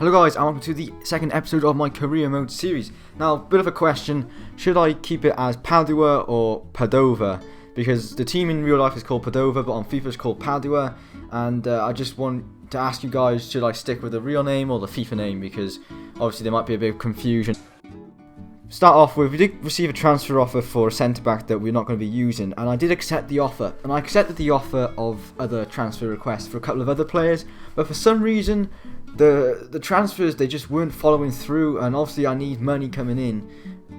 Hello guys, and welcome to the second episode of my career mode series. Now, bit of a question, should I keep it as Padua or Padova? Because the team in real life is called Padova, but on FIFA it's called Padua, and I just want to ask you guys, should I stick with the real name or the FIFA name? Because obviously there might be a bit of confusion. Start off with, we did receive a transfer offer for a centre-back that we're not going to be using, and I did accept the offer, and I accepted the offer of other transfer requests for a couple of other players, but for some reason the transfers, they just weren't following through, and obviously I need money coming in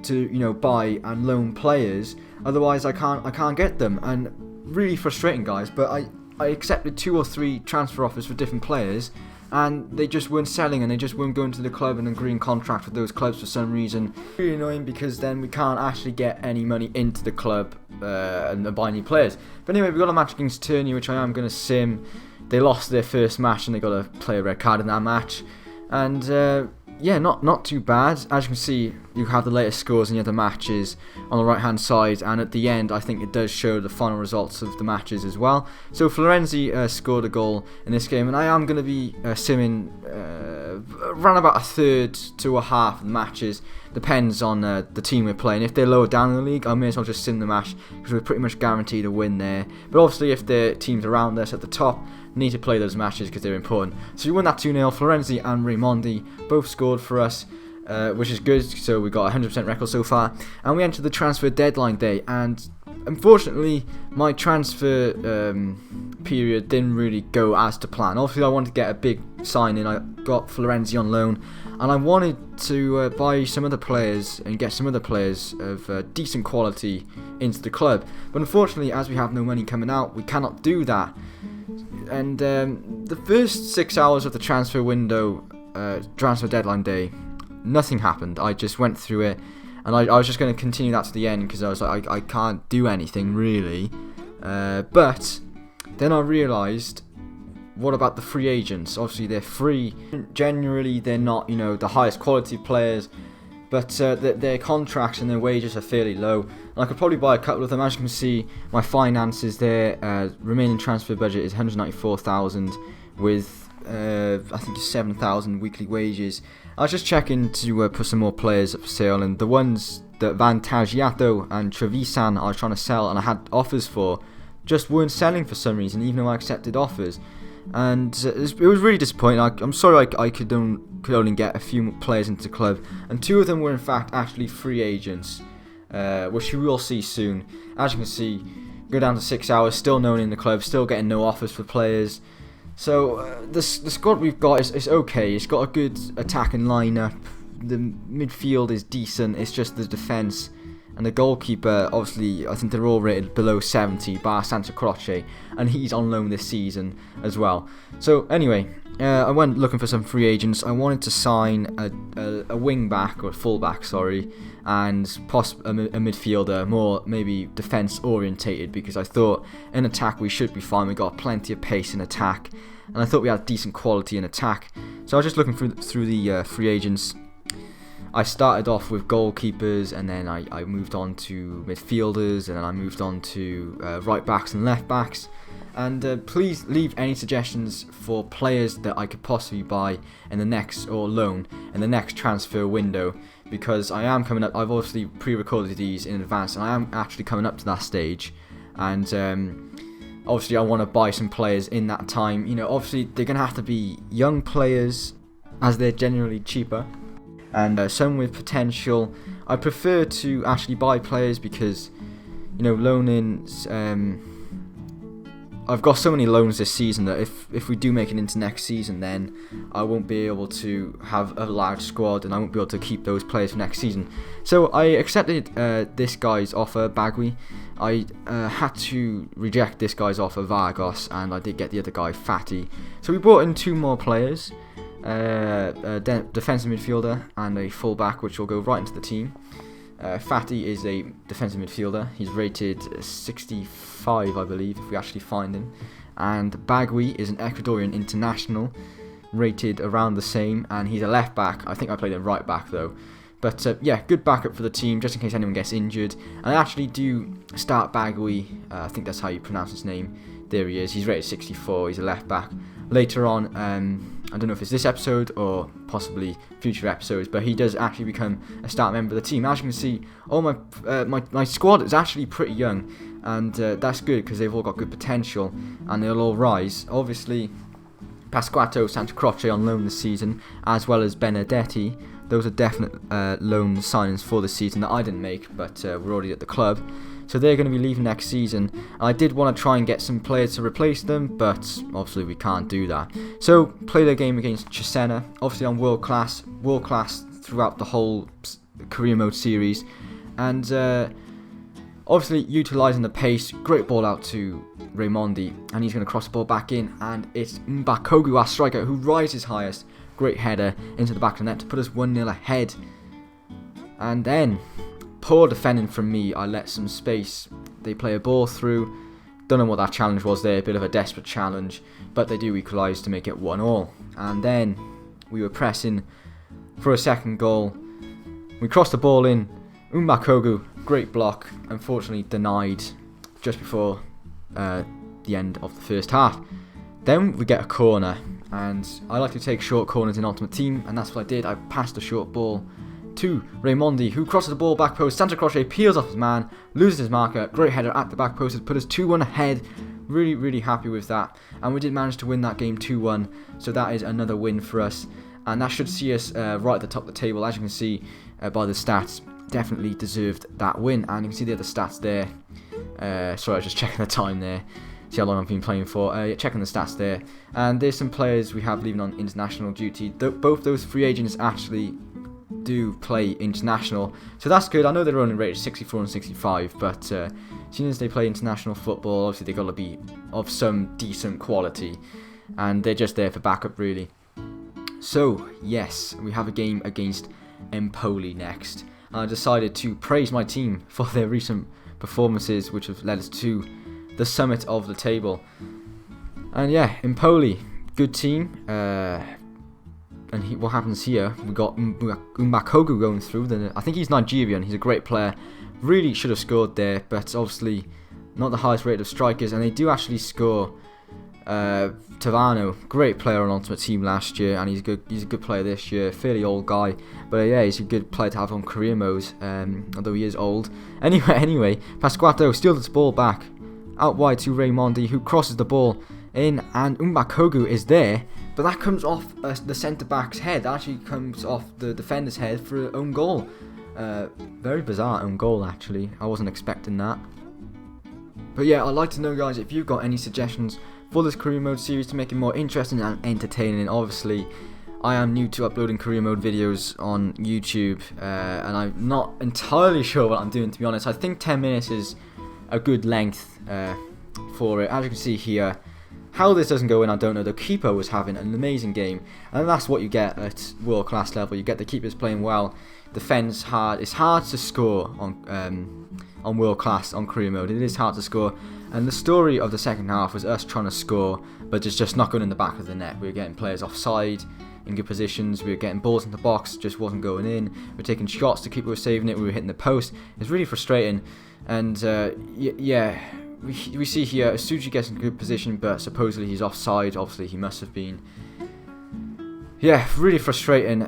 to buy and loan players, otherwise I can't get them, and really frustrating, guys. But I accepted 2 or 3 transfer offers for different players, and they just weren't selling, and they just weren't going to the club and agreeing contract with those clubs for some reason. Really annoying, because then we can't actually get any money into the club and buy new players. But anyway, we got a match against Cesena, which I am going to sim. They lost their first match and they got to play a red card in that match. And yeah, not too bad. As you can see, you have the latest scores in the other matches on the right hand side, and at the end I think it does show the final results of the matches as well. So Florenzi scored a goal in this game, and I am going to be simming around about a third to a half of the matches. Depends on the team we're playing. If they're lower down in the league, I may as well just sim the match, because we're pretty much guaranteed a win there. But obviously if the teams around us at the top, need to play those matches because they're important. So we won that 2-0. Florenzi and Raimondi both scored for us, which is good. So we got a 100% record so far, and we entered the transfer deadline day, and unfortunately my transfer period didn't really go as to plan. Obviously I wanted to get a big sign-in. I got Florenzi on loan, and I wanted to buy some other players and get some other players of decent quality into the club, but unfortunately, as we have no money coming out, we cannot do that. And the first 6 hours of the transfer window, transfer deadline day, nothing happened. I just went through it, and I was just going to continue that to the end, because I was like, I can't do anything really. But then I realised, what about the free agents? Obviously they're free. Generally they're not, the highest quality players, but their contracts and their wages are fairly low. And I could probably buy a couple of them. As you can see, my finances there, remaining transfer budget is 194,000 with I think 7,000 weekly wages. I was just checking to put some more players up for sale, and the ones that Vantagiato and Trevisan I was trying to sell and I had offers for just weren't selling for some reason, even though I accepted offers. And it was really disappointing. I'm sorry I could only get a few players into the club, and 2 of them were in fact actually free agents, which you will see soon. As you can see, go down to 6 hours, still no one in the club, still getting no offers for players. So the squad we've got is okay. It's got a good attacking lineup. The midfield is decent. It's just the defence. And the goalkeeper, obviously, I think they're all rated below 70, bar Santa Croce, and he's on loan this season as well. So anyway, I went looking for some free agents. I wanted to sign a wing back, or full back, sorry, and a midfielder, more maybe defence orientated, because I thought in attack we should be fine. We got plenty of pace in attack, and I thought we had decent quality in attack. So I was just looking through the free agents. I started off with goalkeepers, and then I moved on to midfielders, and then I moved on to right backs and left backs. And please leave any suggestions for players that I could possibly buy in the next, or loan in the next transfer window, because I am coming up. I've obviously pre-recorded these in advance, and I am actually coming up to that stage. And obviously I want to buy some players in that time. Obviously they're going to have to be young players, as they're generally cheaper, and some with potential. I prefer to actually buy players, because loaning, I've got so many loans this season that if we do make it into next season, then I won't be able to have a large squad, and I won't be able to keep those players for next season. So I accepted this guy's offer, Bagui. I had to reject this guy's offer, Vargas, and I did get the other guy, Fati. So we brought in 2 more players, a defensive midfielder and a full-back, which will go right into the team. Fati is a defensive midfielder. He's rated 65, I believe, if we actually find him. And Bagui is an Ecuadorian international, rated around the same, and he's a left-back. I think I played him right-back, though. But yeah, good backup for the team, just in case anyone gets injured. And I actually do start Bagui. I think that's how you pronounce his name. There he is. He's rated 64. He's a left-back. Later on, I don't know if it's this episode or possibly future episodes, but he does actually become a start member of the team. As you can see, all my squad is actually pretty young, and that's good because they've all got good potential and they'll all rise. Obviously, Pasquato, Santa Croce on loan this season, as well as Benedetti. Those are definite loan signings for this season that I didn't make, but we're already at the club. So they're going to be leaving next season. I did want to try and get some players to replace them, but obviously we can't do that. So played a game against Cesena, obviously on world class throughout the whole career mode series, and obviously utilising the pace. Great ball out to Raimondi, and he's going to cross the ball back in, and it's Mbakogu, our striker, who rises highest. Great header into the back of the net to put us 1-0 ahead. And then, poor defending from me, I let some space. They play a ball through. Don't know what that challenge was there, a bit of a desperate challenge, but they do equalise to make it 1-1. And then, we were pressing for a second goal. We crossed the ball in. Mbakogu, great block, unfortunately denied just before the end of the first half. Then we get a corner, and I like to take short corners in Ultimate Team, and that's what I did. I passed a short ball to Raimondi, who crosses the ball back post. Santa Croce peels off his man, loses his marker. Great header at the back post to put us 2-1 ahead. Really, really happy with that, and we did manage to win that game 2-1. So that is another win for us, and that should see us right at the top of the table. As you can see by the stats, definitely deserved that win, and you can see the other stats there. Sorry, I was just checking the time there. See how long I've been playing for. Checking the stats there, and there's some players we have leaving on international duty. Both those free agents actually do play international, so that's good. I know they're only rated 64 and 65, but seeing as they play international football, obviously they've got to be of some decent quality, and they're just there for backup really. So yes, we have a game against Empoli next, and I decided to praise my team for their recent performances, which have led us to the summit of the table. And yeah, Empoli, good team. And what happens here? We got Mbakogu going through. I think he's Nigerian. He's a great player. Really should have scored there, but obviously not the highest rated of strikers. And they do actually score. Tavano, great player on Ultimate Team last year, and he's a good player this year. Fairly old guy, but yeah, he's a good player to have on career mode. Although he is old. Anyway, Pasquato steals this ball back out wide to Raimondi, who crosses the ball in, and Mbakogu is there, but that comes off the centre-back's head. That actually comes off the defender's head for an own goal. Very bizarre own goal, actually. I wasn't expecting that. But yeah, I'd like to know, guys, if you've got any suggestions for this career mode series to make it more interesting and entertaining. Obviously, I am new to uploading career mode videos on YouTube, and I'm not entirely sure what I'm doing, to be honest. I think 10 minutes is a good length for it. As you can see here, how this doesn't go in, I don't know. The keeper was having an amazing game, and that's what you get at world class level. You get the keepers playing well, defends hard. It's hard to score on world class on career mode. It is hard to score, and the story of the second half was us trying to score, but just not going in the back of the net. We were getting players offside in good positions. We were getting balls in the box, just wasn't going in. We were taking shots, the keeper was saving it. We were hitting the post. It's really frustrating, and yeah. We see here Asuji gets in good position, but supposedly he's offside. Obviously he must have been. Yeah, really frustrating,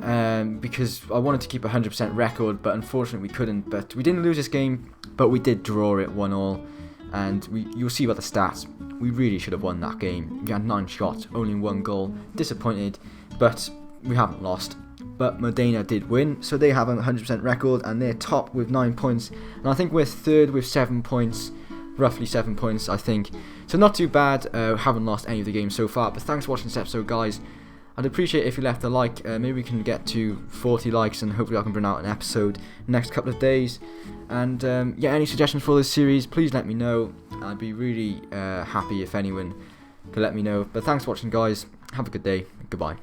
because I wanted to keep a 100% record, but unfortunately we couldn't. But we didn't lose this game, but we did draw it 1-1, and you'll see by the stats, we really should have won that game. We had 9 shots, only 1 goal. Disappointed, but we haven't lost. But Modena did win, so they have a 100% record, and they're top with 9 points. And I think we're third with 7 points. Roughly 7 points, I think. So not too bad. Haven't lost any of the games so far. But thanks for watching this episode, guys. I'd appreciate if you left a like. Maybe we can get to 40 likes, and hopefully I can bring out an episode next couple of days. And yeah, any suggestions for this series, please let me know. I'd be really happy if anyone could let me know. But thanks for watching, guys. Have a good day. Goodbye.